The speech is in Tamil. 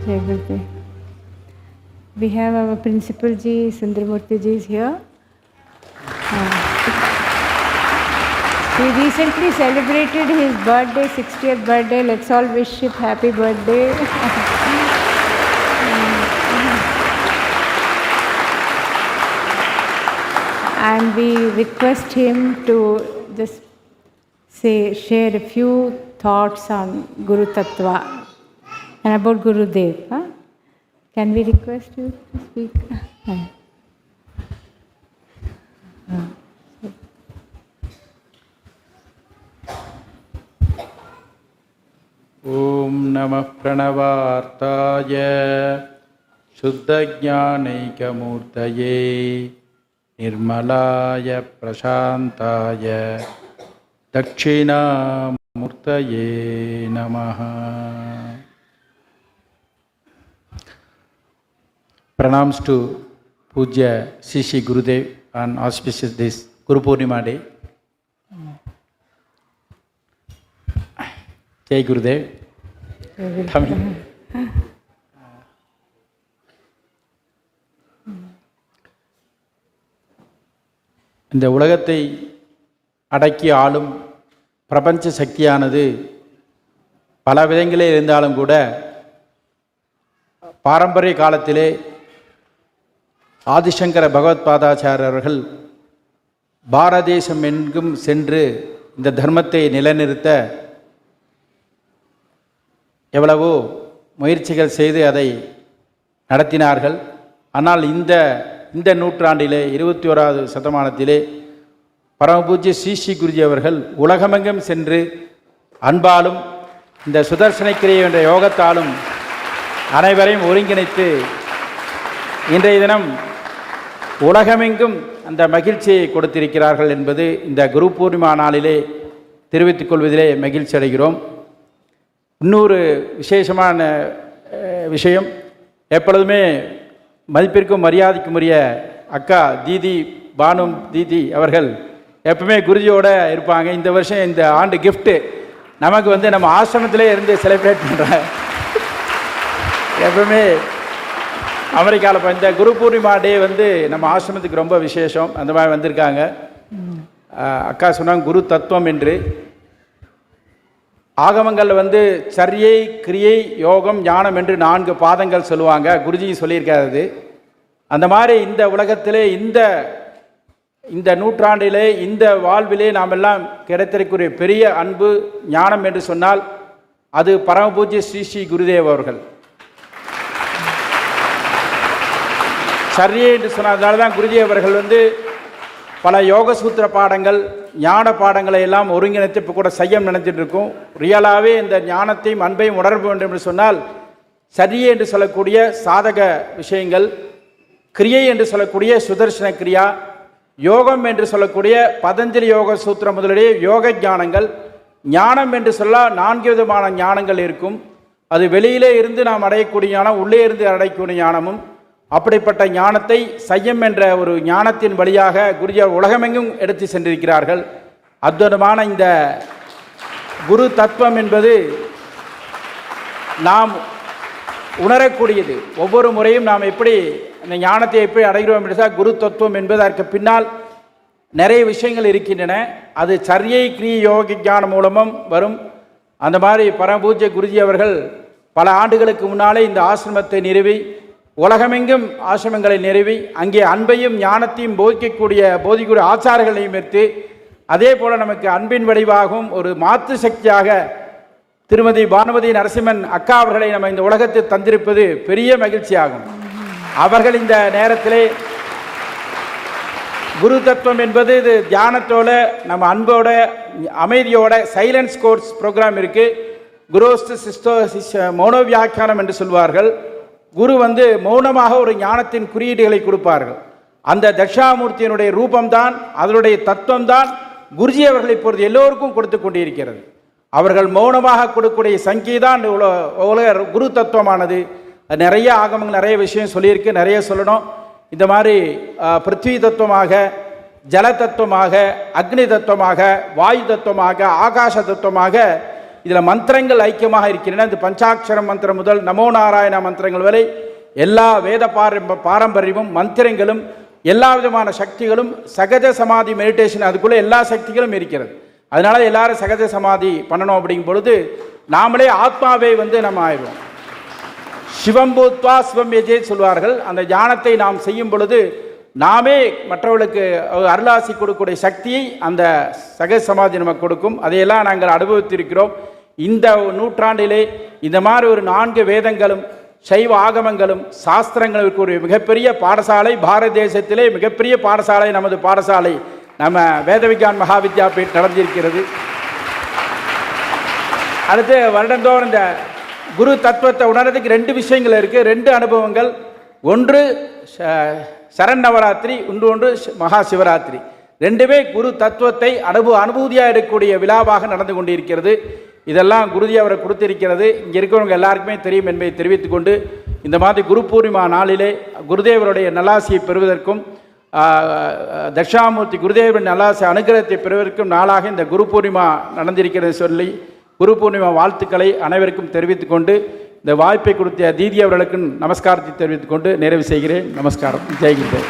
Jai Gurudev. We have our Principal Ji, Sundaramurti Ji is here. He recently celebrated his birthday, 60th birthday. Let's all wish him happy birthday. And we request him to just share a few thoughts on Guru Tattva and about Gurudev. Huh? Can we request you to speak? Om Namah Pranavartaya Shuddha-jnanaika-murtaye Nirmalaya Prashantaya Dakshina-murtaye Namaha. Pranams to Pujya Sri Gurudev on auspicious this Guru Purnima day. Jai Gurudev. Tamil. இந்த உலகத்தை அடக்கி ஆளும் பிரபஞ்ச சக்தியானது பல விதங்களில் இருந்தாலும் கூட பாரம்பரிய காலத்திலே ஆதிசங்கர பகவத்பாதாச்சாரியர் அவர்கள் பாரத தேசம் எங்கும் சென்று இந்த தர்மத்தை நிலைநிறுத்த எவ்வளவோ முயற்சிகள் செய்து அதை நடத்தினார்கள். ஆனால் இந்த நூற்றாண்டிலே 21வது சதமானத்திலே பரமபூஜ்ய ஸ்ரீ குருஜி அவர்கள் உலகமெங்கும் சென்று அன்பாலும் இந்த சுதர்சன கிரியை என்ற யோகத்தாலும் அனைவரையும் ஒருங்கிணைத்து இன்றைய தினம் உலகமெங்கும் அந்த மகிழ்ச்சியை கொடுத்திருக்கிறார்கள் என்பது இந்த குரு பூர்ணிமா நாளிலே தெரிவித்துக் கொள்வதிலே மகிழ்ச்சி அடைகிறோம். இன்னொரு விசேஷமான விஷயம், எப்பொழுதுமே மதிப்பிற்கும் மரியாதைக்கும் உரிய அக்கா தீதி பானு தீதி அவர்கள் எப்பவுமே குருஜியோடு இருப்பாங்க. இந்த வருஷம் இந்த ஆண்டு கிஃப்ட்டு நமக்கு நம்ம ஆசிரமத்திலே இருந்து செலிப்ரேட் பண்ணுறாங்க. எப்பவுமே அமெரிக்காவில் இந்த குரு பூர்ணிமா டே நம்ம ஆசிரமத்துக்கு ரொம்ப விசேஷம். அந்த மாதிரி வந்திருக்காங்க. அக்கா சொன்னாங்க குரு தத்துவம் என்று. ஆகமங்களில் சரியை கிரியை யோகம் ஞானம் என்று 4 பாதங்கள் சொல்லுவாங்க. குருஜி சொல்லியிருக்காது. அந்த மாதிரி இந்த உலகத்திலே இந்த நூற்றாண்டிலே இந்த வாழ்விலே நாம் எல்லாம் கிடைத்திருக்கிற பெரிய அன்பு ஞானம் என்று சொன்னால் அது பரமபூஜ்ய ஸ்ரீ குருதேவ் அவர்கள். சரியை என்று சொன்னதால தான் குருஜி அவர்கள் பல யோக சூத்திர பாடங்கள் ஞான பாடங்களை எல்லாம் ஒருங்கிணைத்து இப்போ கூட செய்யம் நினைச்சிட்டு இருக்கோம். ரியலாகவே இந்த ஞானத்தையும் அன்பையும் உணர வேண்டும் என்று சொன்னால் சரியை என்று சொல்லக்கூடிய சாதக விஷயங்கள், கிரியை என்று சொல்லக்கூடிய சுதர்சன கிரியா, யோகம் என்று சொல்லக்கூடிய பதஞ்சலி யோக சூத்திரம் முதலிடையே யோக ஞானங்கள், ஞானம் என்று சொல்ல 4 விதமான ஞானங்கள் இருக்கும். அது வெளியிலே இருந்து நாம் அடையக்கூடிய ஞானம், உள்ளே இருந்து அடையக்கூடிய ஞானமும். அப்படிப்பட்ட ஞானத்தை சையம் என்ற ஒரு ஞானத்தின் வழியாக குருஜி உலகமெங்கும் எடுத்து சென்றிருக்கிறார்கள். அற்புதமான இந்த குரு தத்துவம் என்பது நாம் உணரக்கூடியது. ஒவ்வொரு முறையும் நாம் எப்படி இந்த ஞானத்தை எப்படி அடைகிறோம் என்று குரு தத்துவம் என்பது அதற்கு பின்னால் நிறைய விஷயங்கள் இருக்கின்றன. அது சரியை கிரியை யோக ஞானம் மூலமும் வரும். அந்த மாதிரி பரமபூஜ்ய குருஜி அவர்கள் பல ஆண்டுகளுக்கு முன்னாலே இந்த ஆசிரமத்தை நிறுவி உலகமெங்கும் ஆசிரமங்களை நிறுவி அங்கே அன்பையும் ஞானத்தையும் போதிக்கக்கூடிய ஆச்சாரங்களையும் எடுத்து அதே போல் நமக்கு அன்பின் வடிவாகவும் ஒரு மாற்று சக்தியாக திருமதி பானுமதி நரசிம்மன் அக்கா அவர்களை நம்ம இந்த உலகத்தில் தந்திருப்பது பெரிய மகிழ்ச்சியாகும். அவர்கள் இந்த நேரத்திலே குரு தத்துவம் என்பது இது தியானத்தோட நம்ம அன்போட அமைதியோட சைலன்ஸ் கோர்ஸ் ப்ரோக்ராம் இருக்குது. குருஸ்து சிஸ்டோ மௌன வியாக்கியானம் என்று சொல்வார்கள். குரு மௌனமாக ஒரு ஞானத்தின் குறியீடுகளை கொடுப்பார்கள். அந்த தட்சாமூர்த்தியினுடைய ரூபம்தான், அதனுடைய தத்துவம் தான் குருஜி அவர்கள் இப்பொழுது எல்லோருக்கும் கொடுத்து கொண்டிருக்கிறது. அவர்கள் மௌனமாக கொடுக்கக்கூடிய சங்கீதான் உலக குரு தத்துவமானது. நிறைய ஆகமங்கள் நிறைய விஷயம் சொல்லியிருக்கு, நிறைய சொல்லணும். இந்த மாதிரி பிருத்வி தத்துவமாக, ஜல தத்துவமாக, அக்னி தத்துவமாக, வாயு தத்துவமாக, ஆகாச தத்துவமாக இதில் மந்திரங்கள் ஐக்கியமாக இருக்கின்றன. இந்த பஞ்சாட்சர மந்திரம் முதல் நமோ நாராயண மந்திரங்கள் வரை எல்லா வேத பாரம்பரியமும் மந்திரங்களும் எல்லா விதமான சக்திகளும் சகஜ சமாதி மெடிடேஷன் அதுக்குள்ளே எல்லா சக்திகளும் இருக்கிறது. அதனால எல்லாரும் சகஜ சமாதி பண்ணணும். அப்படிங்கும் பொழுது நாமளே ஆத்மாவை நம்ம ஆயிடுவோம். சிவம்பூத்வா சிவம் எஜே சொல்வார்கள். அந்த ஞானத்தை நாம் செய்யும் பொழுது நாமே மற்றவர்களுக்கு அருளாசி கொடுக்கக்கூடிய சக்தியை அந்த சகஜ சமாதி நமக்கு கொடுக்கும். அதையெல்லாம் நாங்கள் அனுபவித்திருக்கிறோம். இந்த நூற்றாண்டிலே இந்த மாதிரி ஒரு 4 வேதங்களும் சைவ ஆகமங்களும் சாஸ்திரங்களுக்கு ஒரு மிகப்பெரிய பாடசாலை, பாரத தேசத்திலே மிகப்பெரிய பாடசாலை நமது பாடசாலை நம்ம வேதவிஜான் மகாவித்யாபீட் நடந்திருக்கிறது. அடுத்து வருடந்தோறும் இந்த குரு தத்துவத்தை உணர்றதுக்கு 2 விஷயங்கள் இருக்குது, 2 அனுபவங்கள். ஒன்று சரண் நவராத்திரி, ஒன்று மகா சிவராத்திரி. 2மே குரு தத்துவத்தை அனுபூதியாக எடுக்கக்கூடிய விழாவாக நடந்து கொண்டிருக்கிறது. இதெல்லாம் குருஜி அவரை கொடுத்திருக்கிறது. இங்கே இருக்கிறவங்க எல்லாருக்குமே தெரியும் என்பதை தெரிவித்துக் கொண்டு இந்த மாதிரி குரு பூர்ணிமா நாளிலே குருதேவருடைய நல்லாசியை பெறுவதற்கும் தட்சிணாமூர்த்தி குருதேவரின் நல்லாசி அனுகிரகத்தை பெறுவதற்கும் நாளாக இந்த குரு பூர்ணிமா நடந்திருக்கிறது சொல்லி குரு பூர்ணிமா வாழ்த்துக்களை அனைவருக்கும் தெரிவித்துக் கொண்டு இந்த வாய்ப்பை கொடுத்த தீதி அவர்களுக்கும் நமஸ்காரத்தை தெரிவித்துக் கொண்டு நிறைவு செய்கிறேன். நமஸ்காரம். ஜெய்கிந்தே.